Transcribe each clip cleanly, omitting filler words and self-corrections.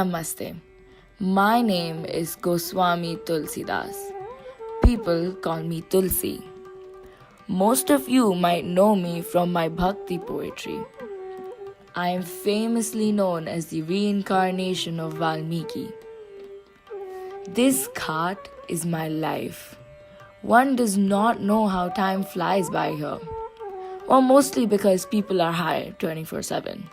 Namaste. My name is Goswami Tulsidas. People call me Tulsi. Most of you might know me from my bhakti poetry. I am famously known as the reincarnation of Valmiki. This ghat is my life. One does not know how time flies by here. Well, mostly because people are high 24/7.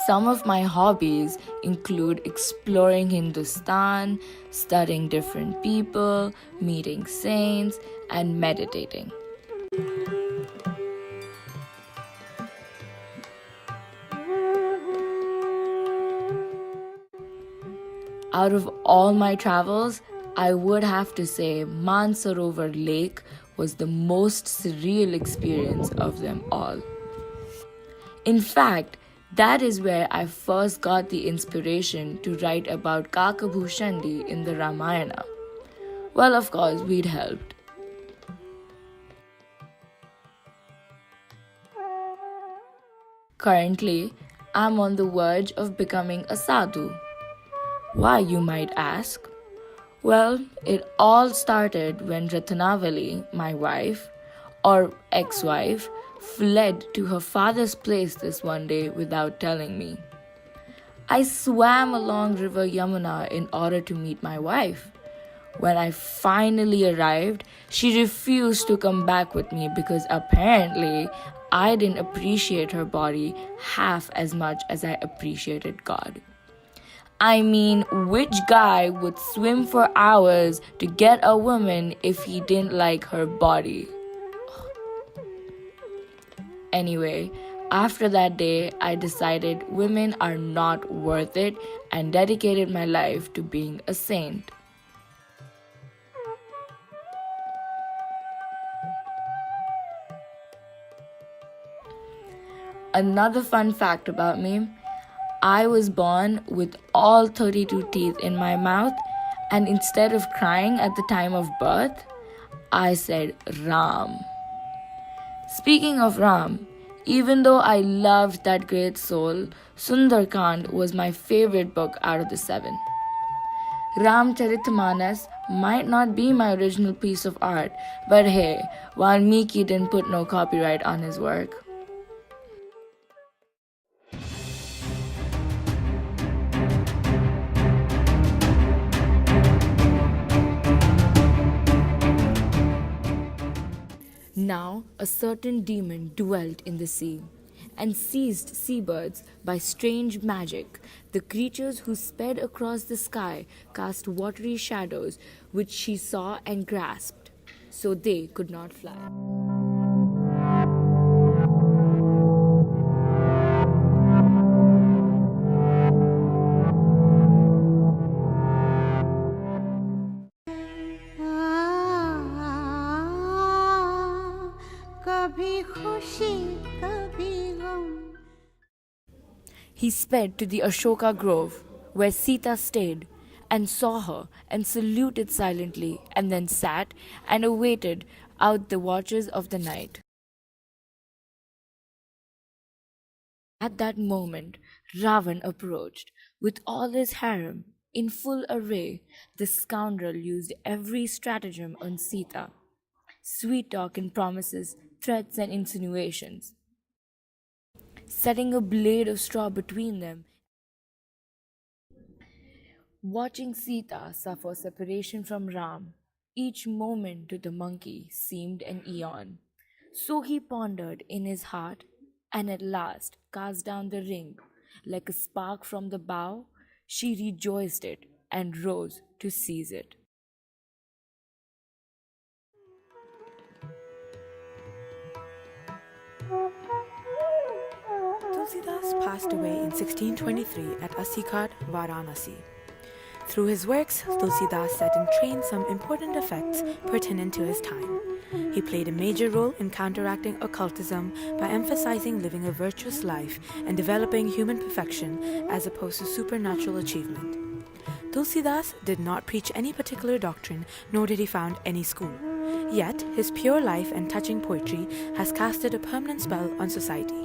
Some of my hobbies include exploring Hindustan, studying different people, meeting saints, and meditating. Out of all my travels, I would have to say Mansarovar Lake was the most surreal experience of them all. In fact, that is where I first got the inspiration to write about Kakabhushandi in the Ramayana. Well, of course, we'd helped. Currently, I'm on the verge of becoming a sadhu. Why, you might ask? Well, it all started when Ratnavali, my wife, or ex-wife, fled to her father's place this one day without telling me. I swam along River Yamuna in order to meet my wife. When I finally arrived, she refused to come back with me because apparently I didn't appreciate her body half as much as I appreciated God. I mean, which guy would swim for hours to get a woman if he didn't like her body? Anyway, after that day, I decided women are not worth it and dedicated my life to being a saint. Another fun fact about me, I was born with all 32 teeth in my mouth, and instead of crying at the time of birth, I said Ram. Speaking of Ram, even though I loved that great soul, Sundarkand was my favorite book out of the 7. Ramcharitmanas might not be my original piece of art, but hey, Valmiki didn't put no copyright on his work. Now a certain demon dwelt in the sea, and seized seabirds by strange magic. The creatures who sped across the sky cast watery shadows, which she saw and grasped, so they could not fly. He sped to the Ashoka Grove, where Sita stayed, and saw her, and saluted silently, and then sat and awaited out the watches of the night. At that moment, Ravan approached, with all his harem in full array. The scoundrel used every stratagem on Sita: sweet talk and promises, threats and insinuations, setting a blade of straw between them. Watching Sita suffer separation from Ram, each moment to the monkey seemed an eon. So he pondered in his heart, and at last cast down the ring. Like a spark from the bow, she rejoiced it and rose to seize it. Tulsidas passed away in 1623 at Asikhat, Varanasi. Through his works, Tulsidas set in train some important effects pertinent to his time. He played a major role in counteracting occultism by emphasizing living a virtuous life and developing human perfection as opposed to supernatural achievement. Tulsidas did not preach any particular doctrine, nor did he found any school. Yet, his pure life and touching poetry has casted a permanent spell on society.